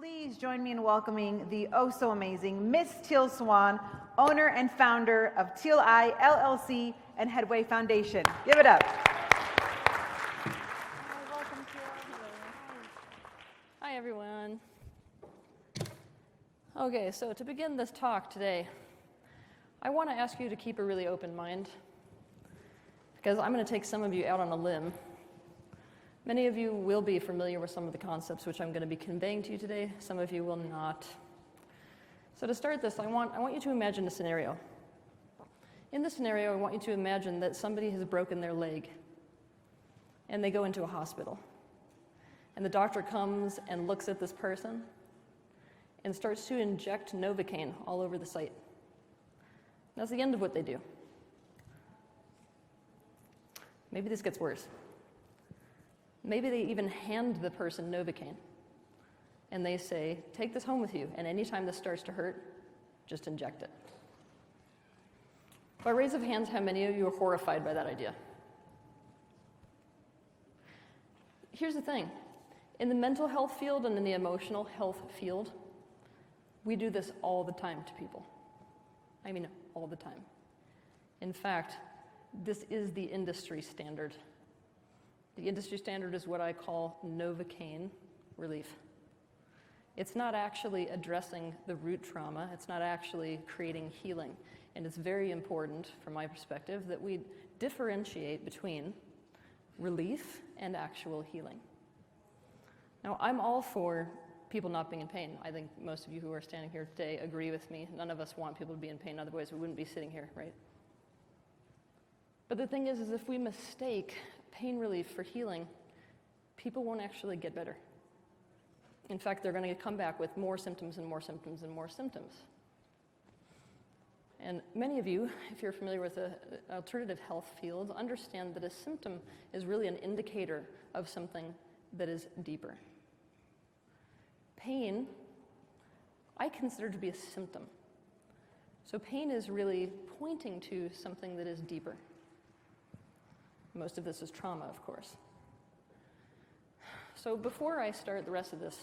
Please join me in welcoming the oh-so-amazing Miss Teal Swan, owner and founder of Teal Eye LLC and Headway Foundation. Give it up. Welcome, Teal. Hi, everyone. Okay, so to begin this talk today, I want to ask you to keep a really open mind, because I'm going to take some of you out on a limb. Many of you will be familiar with some of the concepts which I'm going to be conveying to you today. Some of you will not. So to start this, I want you to imagine a scenario. In this scenario, I want you to imagine that somebody has broken their leg, and they go into a hospital. And the doctor comes and looks at this person and starts to inject Novocaine all over the site. That's the end of what they do. Maybe this gets worse. Maybe they even hand the person Novocaine, and they say, take this home with you, and anytime this starts to hurt, just inject it. By raise of hands, how many of you are horrified by that idea? Here's the thing. In the mental health field and in the emotional health field, we do this all the time to people. I mean, all the time. In fact, this is the industry standard. The industry standard is what I call Novocaine relief. It's not actually addressing the root trauma. It's not actually creating healing. And it's very important, from my perspective, that we differentiate between relief and actual healing. Now, I'm all for people not being in pain. I think most of you who are standing here today agree with me. None of us want people to be in pain, otherwise we wouldn't be sitting here, right? But the thing is if we mistake pain relief for healing, people won't actually get better. In fact, they're going to come back with more symptoms and more symptoms and more symptoms. And many of you, if you're familiar with the alternative health field, understand that a symptom is really an indicator of something that is deeper. Pain, I consider to be a symptom. So pain is really pointing to something that is deeper. Most of this is trauma, of course. So before I start the rest of this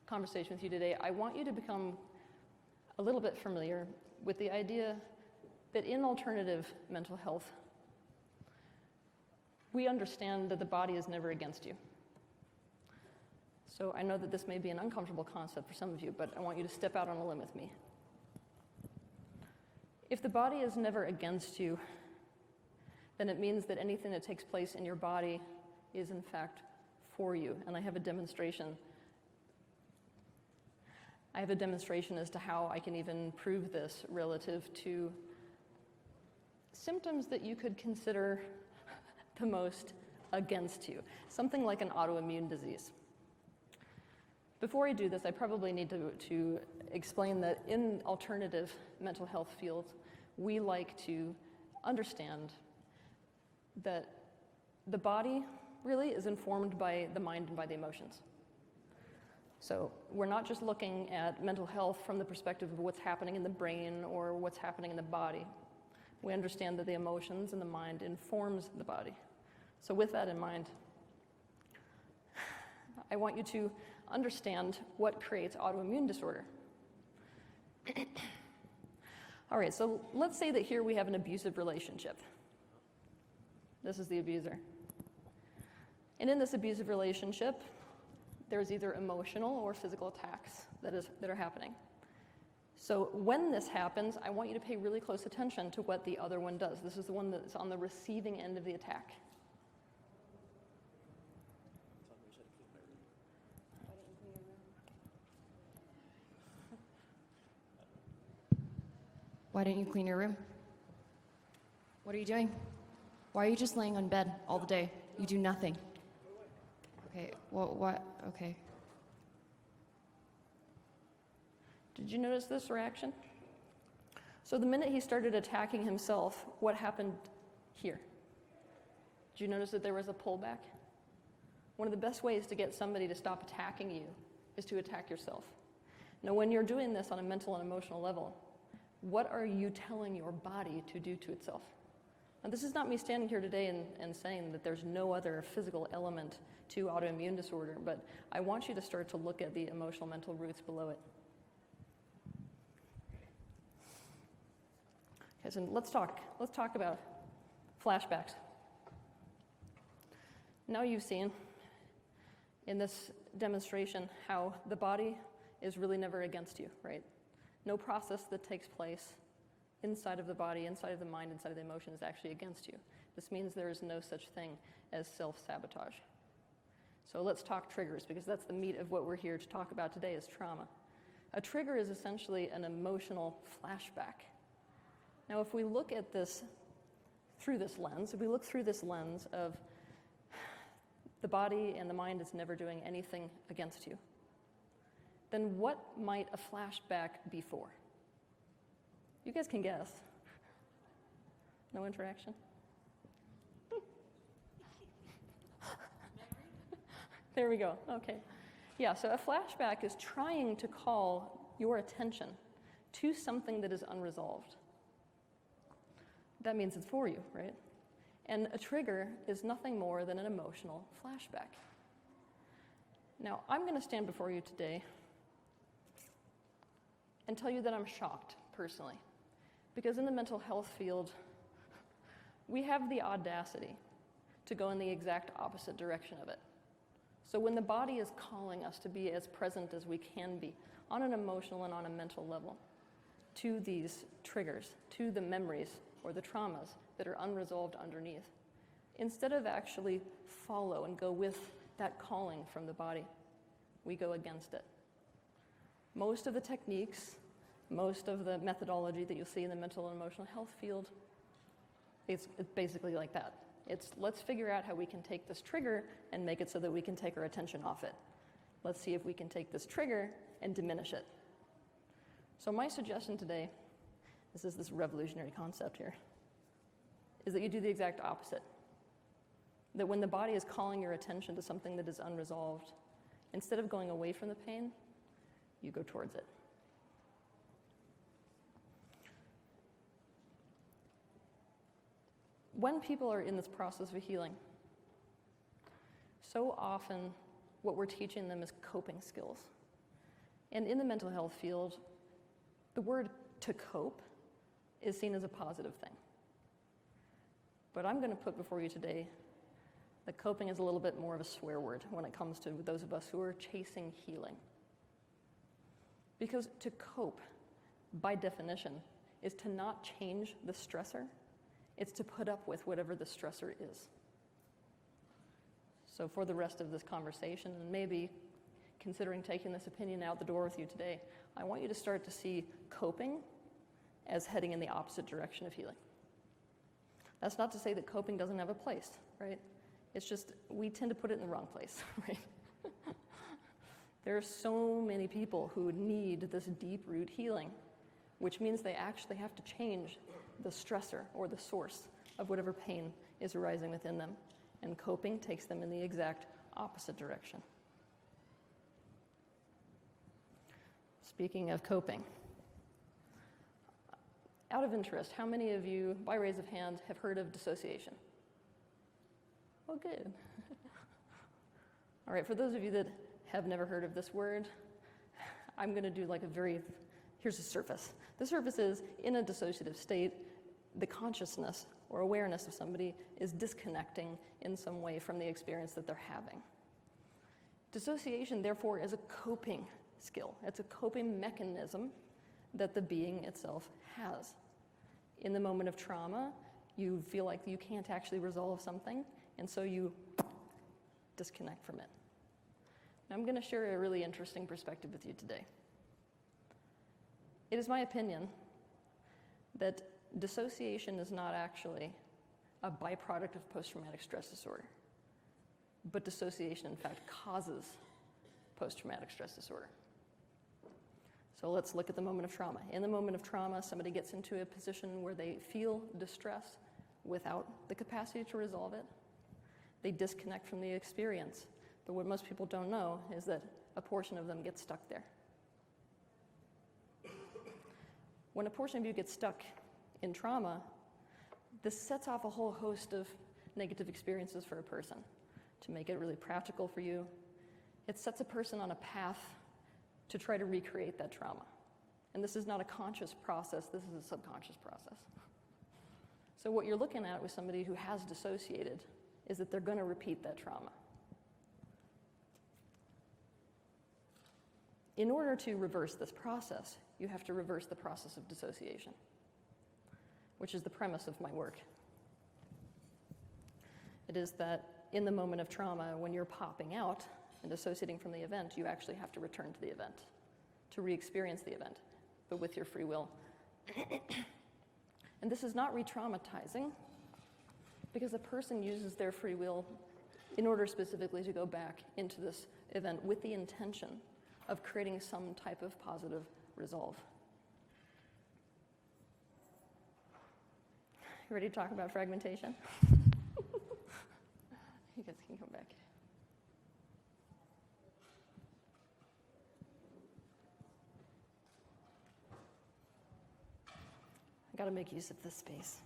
conversation with you today, I want you to become a little bit familiar with the idea that in alternative mental health, we understand that the body is never against you. So I know that this may be an uncomfortable concept for some of you, but I want you to step out on a limb with me. If the body is never against you, then it means that anything that takes place in your body is in fact for you. And I have a demonstration. As to how I can even prove this relative to symptoms that you could consider the most against you. Something like an autoimmune disease. Before I do this, I probably need to explain that in alternative mental health fields, we like to understand that the body really is informed by the mind and by the emotions. So we're not just looking at mental health from the perspective of what's happening in the brain or what's happening in the body. We understand that the emotions and the mind informs the body. So with that in mind, I want you to understand what creates autoimmune disorder. All right, so let's say that here we have an abusive relationship. This is the abuser. And in this abusive relationship, there's either emotional or physical attacks that are happening. So when this happens, I want you to pay really close attention to what the other one does. This is the one that's on the receiving end of the attack. Why didn't you clean your room? What are you doing? Why are you just laying on bed all the day? You do nothing. Okay, well, what? Okay. Did you notice this reaction? So the minute he started attacking himself, what happened here? Did you notice that there was a pullback? One of the best ways to get somebody to stop attacking you is to attack yourself. Now, when you're doing this on a mental and emotional level, what are you telling your body to do to itself? Now, this is not me standing here today and saying that there's no other physical element to autoimmune disorder, but I want you to start to look at the emotional mental roots below it. Okay, so let's talk about flashbacks. Now you've seen in this demonstration how the body is really never against you, right? No process that takes place inside of the body, inside of the mind, inside of the emotion is actually against you. This means there is no such thing as self-sabotage. So let's talk triggers, because that's the meat of what we're here to talk about today is trauma. A trigger is essentially an emotional flashback. Now, if we look at this through this lens, if we look through this lens of the body and the mind is never doing anything against you, then what might a flashback be for? You guys can guess. No interaction? There we go. Okay. Yeah, so a flashback is trying to call your attention to something that is unresolved. That means it's for you, right? And a trigger is nothing more than an emotional flashback. Now, I'm going to stand before you today and tell you that I'm shocked, personally, because in the mental health field, we have the audacity to go in the exact opposite direction of it. So when the body is calling us to be as present as we can be on an emotional and on a mental level to these triggers, to the memories or the traumas that are unresolved underneath, instead of actually follow and go with that calling from the body, we go against it. Most of the techniques, most of the methodology that you'll see in the mental and emotional health field, it's basically like that. It's let's figure out how we can take this trigger and make it so that we can take our attention off it. Let's see if we can take this trigger and diminish it. So my suggestion today, this is this revolutionary concept here, is that you do the exact opposite. That when the body is calling your attention to something that is unresolved, instead of going away from the pain, you go towards it. When people are in this process of healing, so often what we're teaching them is coping skills. And in the mental health field, the word to cope is seen as a positive thing. But I'm going to put before you today that coping is a little bit more of a swear word when it comes to those of us who are chasing healing. Because to cope, by definition, is to not change the stressor. It's to put up with whatever the stressor is. So for the rest of this conversation, and maybe considering taking this opinion out the door with you today, I want you to start to see coping as heading in the opposite direction of healing. That's not to say that coping doesn't have a place, right? It's just we tend to put it in the wrong place, right? There are so many people who need this deep root healing, which means they actually have to change the stressor or the source of whatever pain is arising within them. And coping takes them in the exact opposite direction. Speaking of coping, out of interest, how many of you, by raise of hand, have heard of dissociation? Oh, good. All right, for those of you that have never heard of this word, I'm going to do like here's the surface. The surface is, in a dissociative state, the consciousness or awareness of somebody is disconnecting in some way from the experience that they're having. Dissociation, therefore, is a coping skill. It's a coping mechanism that the being itself has. In the moment of trauma, you feel like you can't actually resolve something, and so you disconnect from it. Now, I'm going to share a really interesting perspective with you today. It is my opinion that dissociation is not actually a byproduct of post-traumatic stress disorder, but dissociation, in fact, causes post-traumatic stress disorder. So let's look at the moment of trauma. In the moment of trauma, somebody gets into a position where they feel distress without the capacity to resolve it. They disconnect from the experience. But what most people don't know is that a portion of them gets stuck there. When a portion of you gets stuck in trauma, This sets off a whole host of negative experiences for a person. To make it really practical for you, it sets a person on a path to try to recreate that trauma. And this is not a conscious process, this is a subconscious process. So what you're looking at with somebody who has dissociated is that they're going to repeat that trauma. In order to reverse this process, you have to reverse the process of dissociation, which is the premise of my work. It is that in the moment of trauma, when you're popping out and dissociating from the event, you actually have to return to the event, to re-experience the event, but with your free will. And this is not re-traumatizing, because a person uses their free will in order specifically to go back into this event with the intention of creating some type of positive resolve. You ready to talk about fragmentation? You guys can come back. I gotta make use of this space.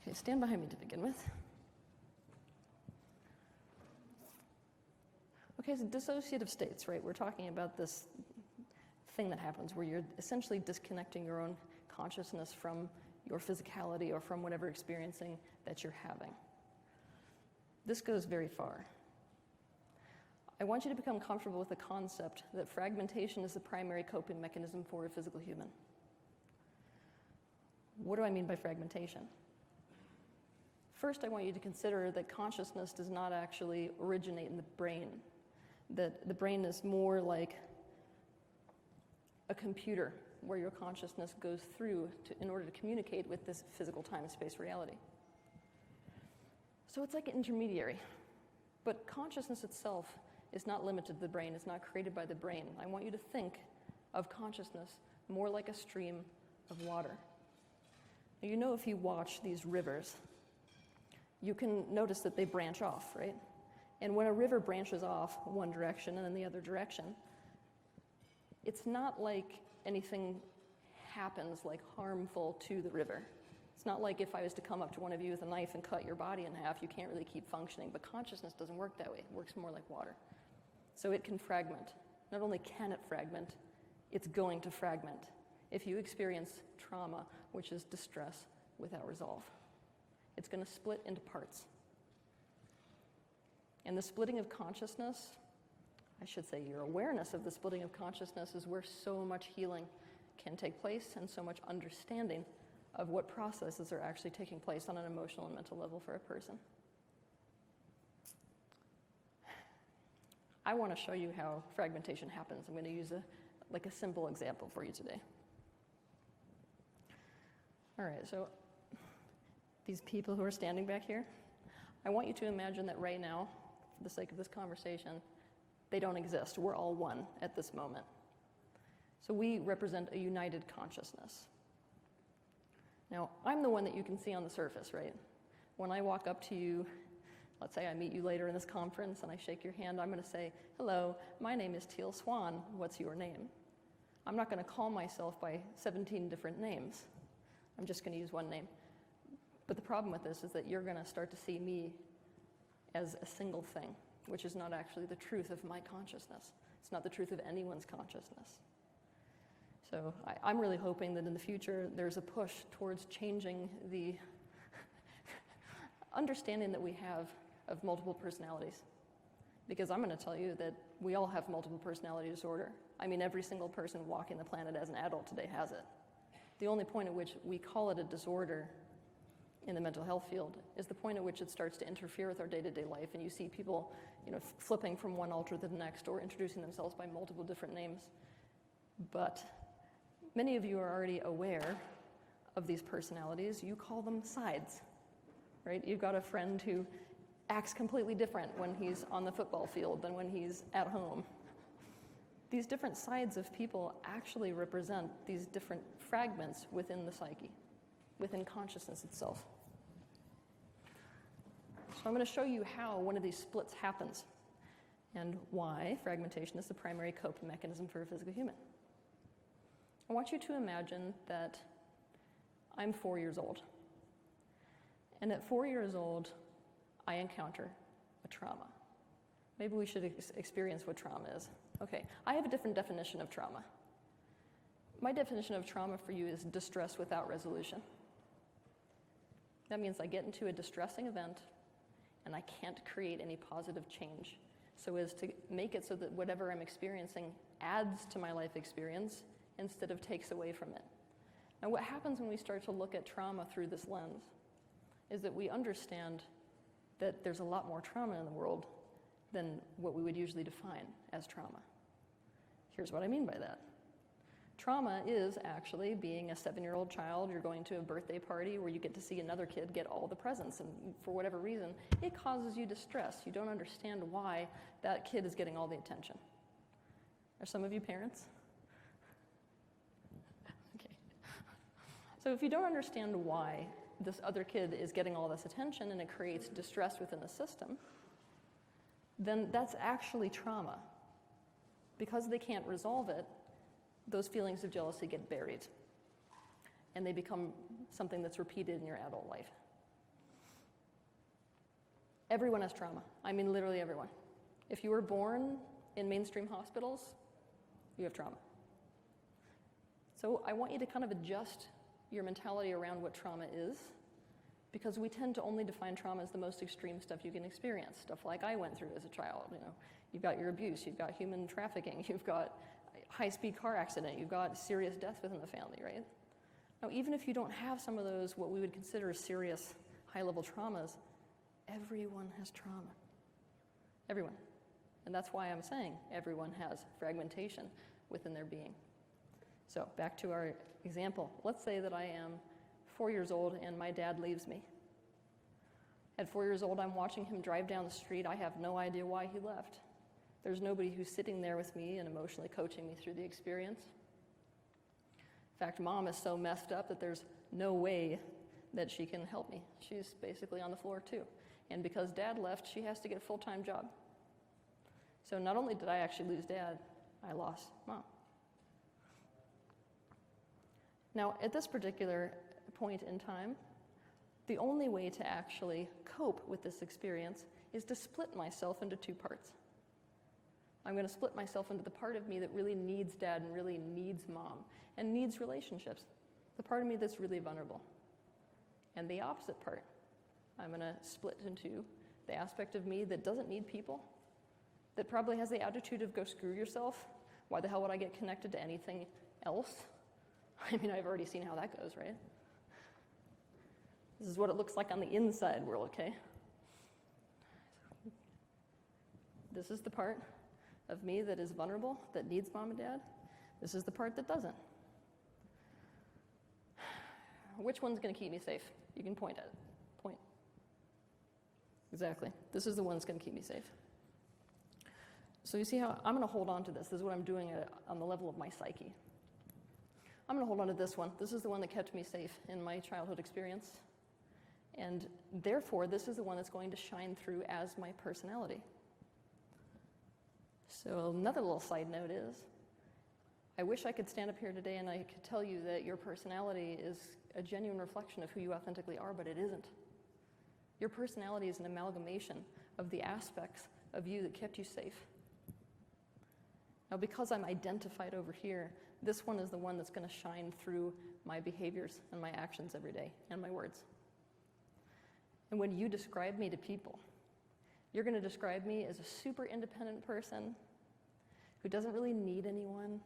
Okay, stand behind me to begin with. Okay, so dissociative states, right? We're talking about this thing that happens where you're essentially disconnecting your own consciousness from your physicality or from whatever experiencing that you're having. This goes very far. I want you to become comfortable with the concept that fragmentation is the primary coping mechanism for a physical human. What do I mean by fragmentation? First, I want you to consider that consciousness does not actually originate in the brain, that the brain is more like a computer where your consciousness goes through in order to communicate with this physical time and space reality. So it's like an intermediary, but consciousness itself is not limited to the brain, it's not created by the brain. I want you to think of consciousness more like a stream of water. Now, you know, if you watch these rivers, you can notice that they branch off, right? And when a river branches off one direction and then the other direction, it's not like anything happens like harmful to the river. It's not like if I was to come up to one of you with a knife and cut your body in half, you can't really keep functioning. But consciousness doesn't work that way. It works more like water. So it can fragment. Not only can it fragment, it's going to fragment if you experience trauma, which is distress without resolve. It's going to split into parts. And the splitting of consciousness, I should say your awareness of the splitting of consciousness, is where so much healing can take place and so much understanding of what processes are actually taking place on an emotional and mental level for a person. I want to show you how fragmentation happens. I'm going to use a simple example for you today. All right, so these people who are standing back here, I want you to imagine that right now, for the sake of this conversation, they don't exist. We're all one at this moment. So we represent a united consciousness. Now, I'm the one that you can see on the surface, right? When I walk up to you, let's say I meet you later in this conference and I shake your hand, I'm going to say, hello, my name is Teal Swan, what's your name? I'm not going to call myself by 17 different names. I'm just going to use one name. But the problem with this is that you're going to start to see me as a single thing, which is not actually the truth of my consciousness. It's not the truth of anyone's consciousness. So I'm really hoping that in the future there's a push towards changing the understanding that we have of multiple personalities. Because I'm going to tell you that we all have multiple personality disorder. I mean, every single person walking the planet as an adult today has it. The only point at which we call it a disorder in the mental health field is the point at which it starts to interfere with our day-to-day life, and you see people, flipping from one altar to the next or introducing themselves by multiple different names. But many of you are already aware of these personalities. You call them sides, right? You've got a friend who acts completely different when he's on the football field than when he's at home. These different sides of people actually represent these different fragments within the psyche, within consciousness itself. So I'm going to show you how one of these splits happens and why fragmentation is the primary coping mechanism for a physical human. I want you to imagine that I'm 4 years old. And at 4 years old, I encounter a trauma. Maybe we should experience what trauma is. Okay, I have a different definition of trauma. My definition of trauma for you is distress without resolution. That means I get into a distressing event and I can't create any positive change so as to make it so that whatever I'm experiencing adds to my life experience instead of takes away from it. Now, what happens when we start to look at trauma through this lens is that we understand that there's a lot more trauma in the world than what we would usually define as trauma. Here's what I mean by that. Trauma is actually being a 7-year-old child, you're going to a birthday party where you get to see another kid get all the presents, and for whatever reason, it causes you distress. You don't understand why that kid is getting all the attention. Are some of you parents? Okay. So if you don't understand why this other kid is getting all this attention and it creates distress within the system, then that's actually trauma. Because they can't resolve it, those feelings of jealousy get buried and they become something that's repeated in your adult life. Everyone has trauma. I mean, literally everyone. If you were born in mainstream hospitals, you have trauma. So I want you to kind of adjust your mentality around what trauma is, because we tend to only define trauma as the most extreme stuff you can experience, stuff like I went through as a child. You know, you've got your abuse, you've got human trafficking, you've got high-speed car accident, you've got serious death within the family, right? Now, even if you don't have some of those, what we would consider serious high-level traumas, everyone has trauma. Everyone. And that's why I'm saying everyone has fragmentation within their being. So back to our example. Let's say that I am 4 years old and my dad leaves me. At 4 years old, I'm watching him drive down the street. I have no idea why he left. There's nobody who's sitting there with me and emotionally coaching me through the experience. In fact, mom is so messed up that there's no way that she can help me. She's basically on the floor too. And because dad left, she has to get a full-time job. So not only did I actually lose dad, I lost mom. Now, at this particular point in time, the only way to actually cope with this experience is to split myself into two parts. I'm going to split myself into the part of me that really needs dad and really needs mom and needs relationships, the part of me that's really vulnerable. And the opposite part, I'm going to split into the aspect of me that doesn't need people, that probably has the attitude of go screw yourself. Why the hell would I get connected to anything else? I mean, I've already seen how that goes, right? This is what it looks like on the inside world, okay? This is the part of me that is vulnerable, that needs mom and dad. This is the part that doesn't. Which one's going to keep me safe? You can point at it. Point. Exactly. This is the one that's going to keep me safe. So you see how I'm going to hold on to this. This is what I'm doing on the level of my psyche. I'm going to hold on to this one. This is the one that kept me safe in my childhood experience. And therefore, this is the one that's going to shine through as my personality. So another little side note is, I wish I could stand up here today and I could tell you that your personality is a genuine reflection of who you authentically are, but it isn't. Your personality is an amalgamation of the aspects of you that kept you safe. Now, because I'm identified over here, this one is the one that's going to shine through my behaviors and my actions every day and my words. And when you describe me to people, you're going to describe me as a super independent person who doesn't really need anyone,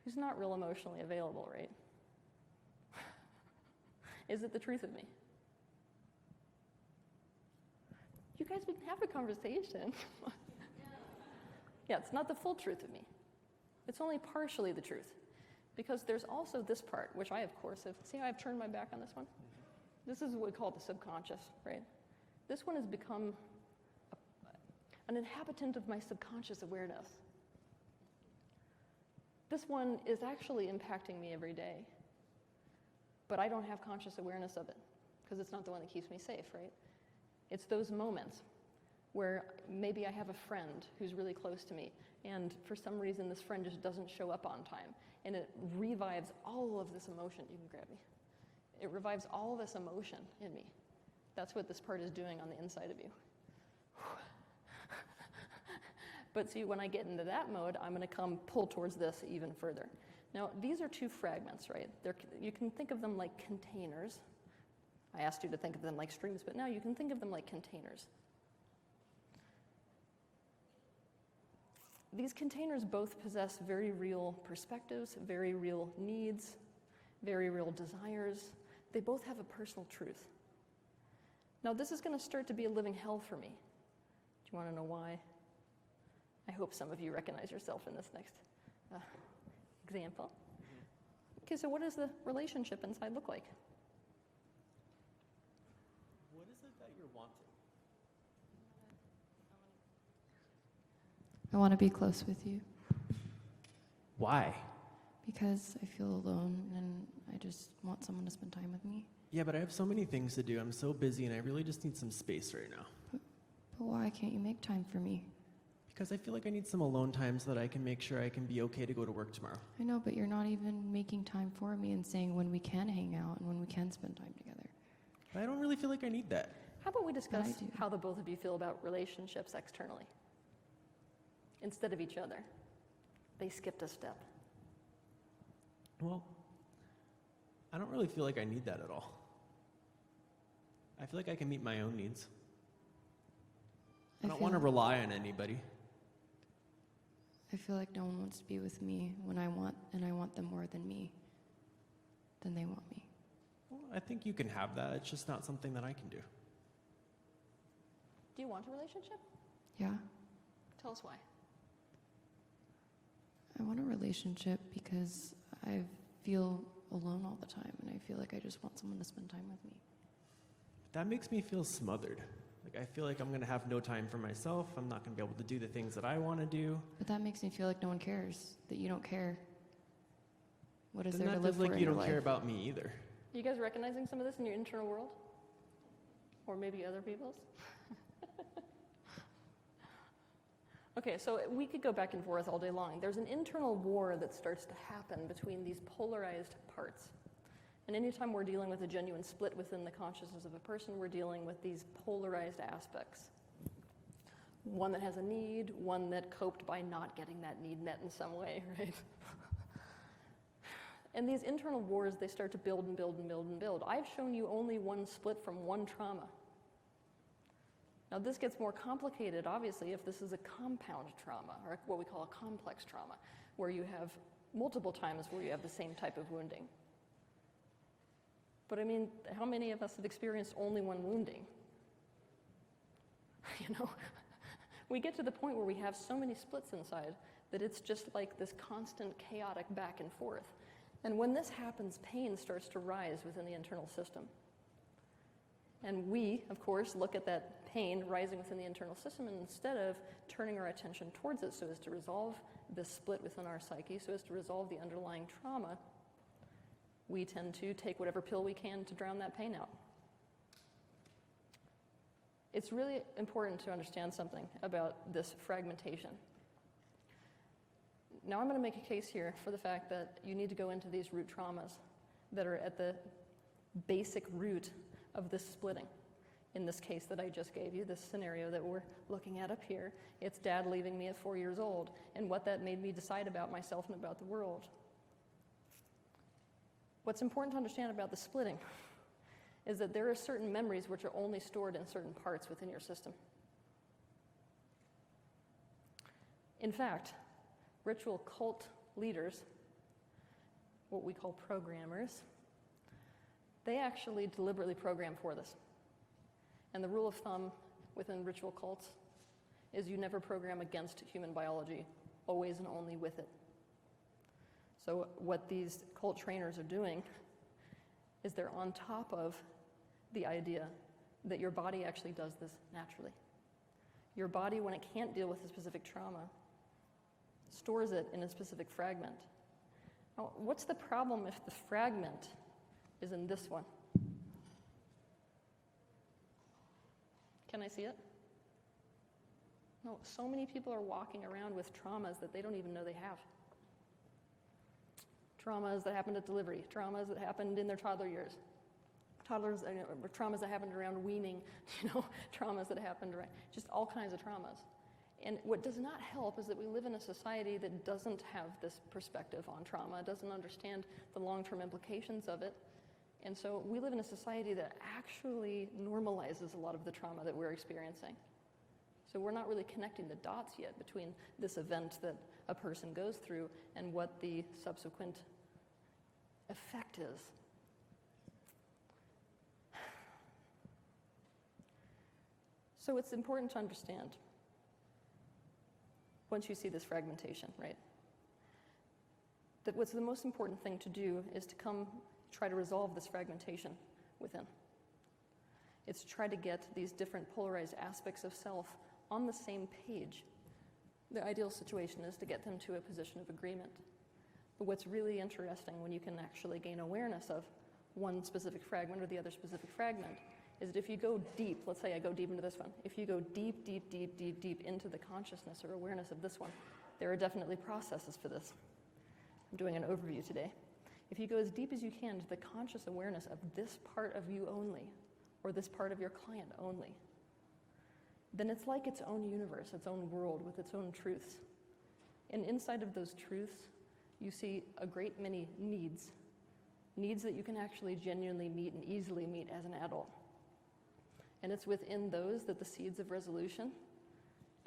who's not real emotionally available, right? Is it the truth of me? You guys, we can have a conversation. Yeah, it's not the full truth of me. It's only partially the truth. Because there's also this part, which I, of course, have... See how I've turned my back on this one? This is what we call the subconscious, right? This one has become an inhabitant of my subconscious awareness. This one is actually impacting me every day, but I don't have conscious awareness of it because it's not the one that keeps me safe, right? It's those moments where maybe I have a friend who's really close to me, and for some reason this friend just doesn't show up on time, and it revives all of this emotion. You can grab me. It revives all of this emotion in me That's what this part is doing on the inside of you. But see, when I get into that mode, I'm going to come pull towards this even further. Now, these are two fragments, right? You can think of them like containers. I asked you to think of them like streams, but now you can think of them like containers. These containers both possess very real perspectives, very real needs, very real desires. They both have a personal truth. Now, this is going to start to be a living hell for me. Do you want to know why? I hope some of you recognize yourself in this next example. Okay, so what does the relationship inside look like? What is it that you're wanting? I want to be close with you Why? because I feel alone and I just want someone to spend time with me. Yeah, but I have so many things to do. I'm so busy and I really just need some space right now. But why can't you make time for me? Because I feel like I need some alone time so that I can make sure I can be okay to go to work tomorrow. I know, but you're not even making time for me and saying when we can hang out and when we can spend time together. I don't really feel like I need that. How about we discuss I do. how the both of you feel about relationships externally? Instead of each other. They skipped a step. Well, I don't really feel like I need that at all. I feel like I can meet my own needs. I don't want to rely on anybody. I feel like no one wants to be with me when I want them more than they want me. Well, I think you can have that. It's just not something that I can do. Do you want a relationship? Yeah, Tell us why. I want a relationship because I feel alone all the time and I feel like I just want someone to spend time with me. That makes me feel smothered. Like I feel like I'm going to have no time for myself. I'm not going to be able to do the things that I want to do. But that makes me feel like no one cares, that you don't care. What is Then there to that live feels for like in you your don't life? care about me either. Are you guys recognizing some of this in your internal world? Or maybe other people's? Okay, so we could go back and forth all day long. There's an internal war that starts to happen between these polarized parts. And anytime we're dealing with a genuine split within the consciousness of a person, we're dealing with these polarized aspects. One that has a need, one that coped by not getting that need met in some way, right? And these internal wars, they start to build and build and build and build. I've shown you only one split from one trauma. Now this gets more complicated, obviously, if this is a compound trauma, or what we call a complex trauma, where you have multiple times where you have the same type of wounding. But I mean, how many of us have experienced only one wounding? You know, we get to the point where we have so many splits inside that it's just like this constant chaotic back and forth. And when this happens, pain starts to rise within the internal system. And we, of course, look at that pain rising within the internal system, and instead of turning our attention towards it so as to resolve this split within our psyche, so as to resolve the underlying trauma, we tend to take whatever pill we can to drown that pain out. It's really important to understand something about this fragmentation. Now I'm going to make a case here for the fact that you need to go into these root traumas that are at the basic root of this splitting. In this case that I just gave you, this scenario that we're looking at up here, it's dad leaving me at 4 years old, and what that made me decide about myself and about the world. What's important to understand about the splitting is that there are certain memories which are only stored in certain parts within your system. In fact, ritual cult leaders, what we call programmers, they actually deliberately program for this. And the rule of thumb within ritual cults is you never program against human biology, always and only with it. So what these cult trainers are doing is they're on top of the idea that your body actually does this naturally. Your body, when it can't deal with a specific trauma, stores it in a specific fragment. Now, what's the problem if the fragment is in this one? Can I see it? No, so many people are walking around with traumas that they don't even know they have. Traumas that happened at delivery, traumas that happened in their toddler years, toddlers, or traumas that happened around weaning, traumas that happened around, just all kinds of traumas. And what does not help is that we live in a society that doesn't have this perspective on trauma, doesn't understand the long-term implications of it. And so we live in a society that actually normalizes a lot of the trauma that we're experiencing. So we're not really connecting the dots yet between this event that a person goes through and what the subsequent effect is. So it's important to understand, once you see this fragmentation, right, that what's the most important thing to do is to try to resolve this fragmentation within. It's to try to get these different polarized aspects of self on the same page. The ideal situation is to get them to a position of agreement. But what's really interesting when you can actually gain awareness of one specific fragment or the other specific fragment is that if you go deep, let's say I go deep into this one, if you go deep, deep, deep, deep, deep into the consciousness or awareness of this one, there are definitely processes for this. I'm doing an overview today. If you go as deep as you can to the conscious awareness of this part of you only, or this part of your client only, then it's like its own universe, its own world with its own truths. And inside of those truths, you see a great many needs that you can actually genuinely meet and easily meet as an adult. And it's within those that the seeds of resolution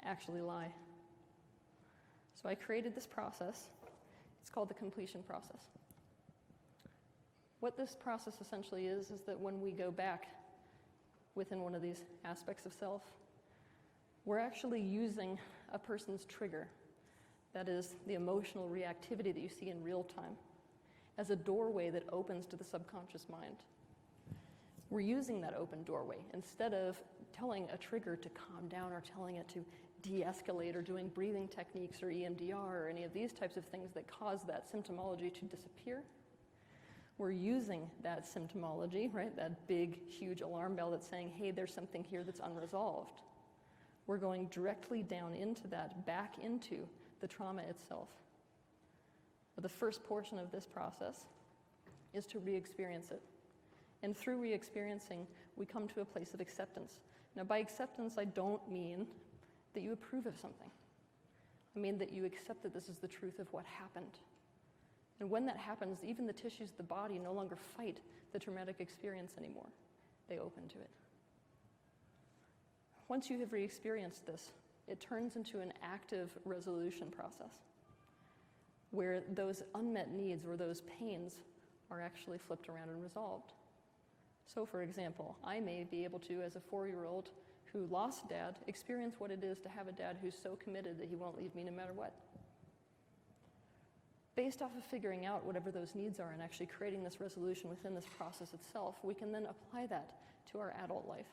actually lie. So I created this process. It's called the completion process. What this process essentially is that when we go back within one of these aspects of self, we're actually using a person's trigger, that is the emotional reactivity that you see in real time, as a doorway that opens to the subconscious mind. We're using that open doorway instead of telling a trigger to calm down or telling it to de-escalate or doing breathing techniques or EMDR or any of these types of things that cause that symptomology to disappear. We're using that symptomology, right, that big, huge alarm bell that's saying, hey, there's something here that's unresolved. We're going directly down into that, back into the trauma itself. But the first portion of this process is to re-experience it. And through re-experiencing, we come to a place of acceptance. Now, by acceptance, I don't mean that you approve of something. I mean that you accept that this is the truth of what happened. And when that happens, even the tissues of the body no longer fight the traumatic experience anymore. They open to it. Once you have re-experienced this, it turns into an active resolution process where those unmet needs or those pains are actually flipped around and resolved. So, for example, I may be able to, as a 4-year-old who lost dad, experience what it is to have a dad who's so committed that he won't leave me no matter what. Based off of figuring out whatever those needs are and actually creating this resolution within this process itself, we can then apply that to our adult life.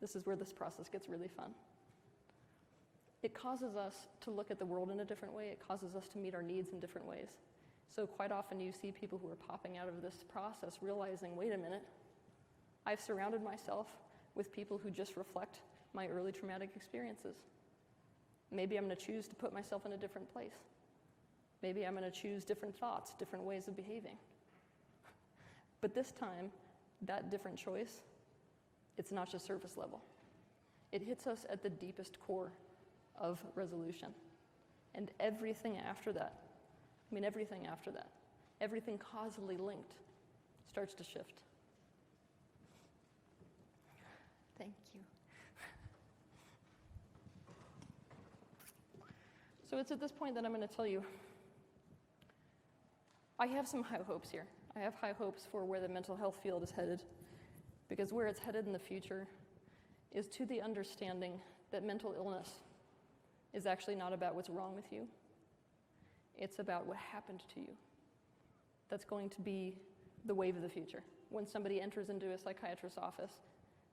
This is where this process gets really fun. It causes us to look at the world in a different way. It causes us to meet our needs in different ways. So quite often you see people who are popping out of this process realizing, wait a minute, I've surrounded myself with people who just reflect my early traumatic experiences. Maybe I'm going to choose to put myself in a different place. Maybe I'm going to choose different thoughts, different ways of behaving. But this time, that different choice, it's not just surface level. It hits us at the deepest core of resolution. And everything after that, everything causally linked, starts to shift. Thank you. So it's at this point that I'm going to tell you, I have some high hopes here. I have high hopes for where the mental health field is headed, because where it's headed in the future is to the understanding that mental illness is actually not about what's wrong with you. It's about what happened to you. That's going to be the wave of the future. When somebody enters into a psychiatrist's office,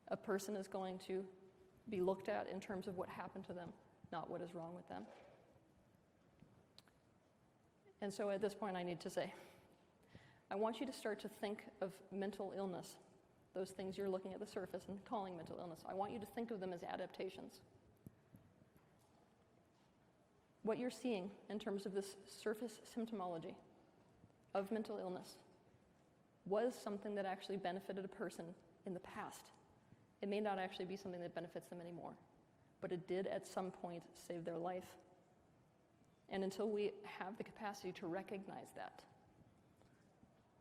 a person is going to be looked at in terms of what happened to them, not what is wrong with them. And so at this point, I need to say, I want you to start to think of mental illness, those things you're looking at the surface and calling mental illness. I want you to think of them as adaptations. What you're seeing in terms of this surface symptomology of mental illness, was something that actually benefited a person in the past. It may not actually be something that benefits them anymore, but it did at some point save their life. And until we have the capacity to recognize that,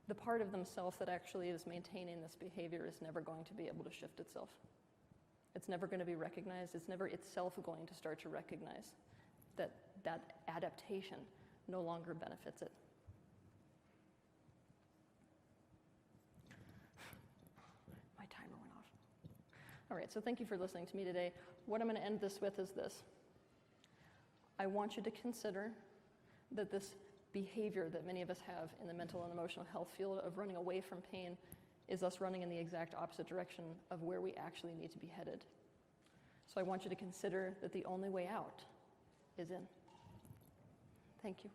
the part of themselves that actually is maintaining this behavior is never going to be able to shift itself. It's never going to be recognized. It's never itself going to start to recognize that that adaptation no longer benefits it. My timer went off. All right, so thank you for listening to me today. What I'm going to end this with is this. I want you to consider that this behavior that many of us have in the mental and emotional health field of running away from pain is us running in the exact opposite direction of where we actually need to be headed. So I want you to consider that the only way out is in. Thank you.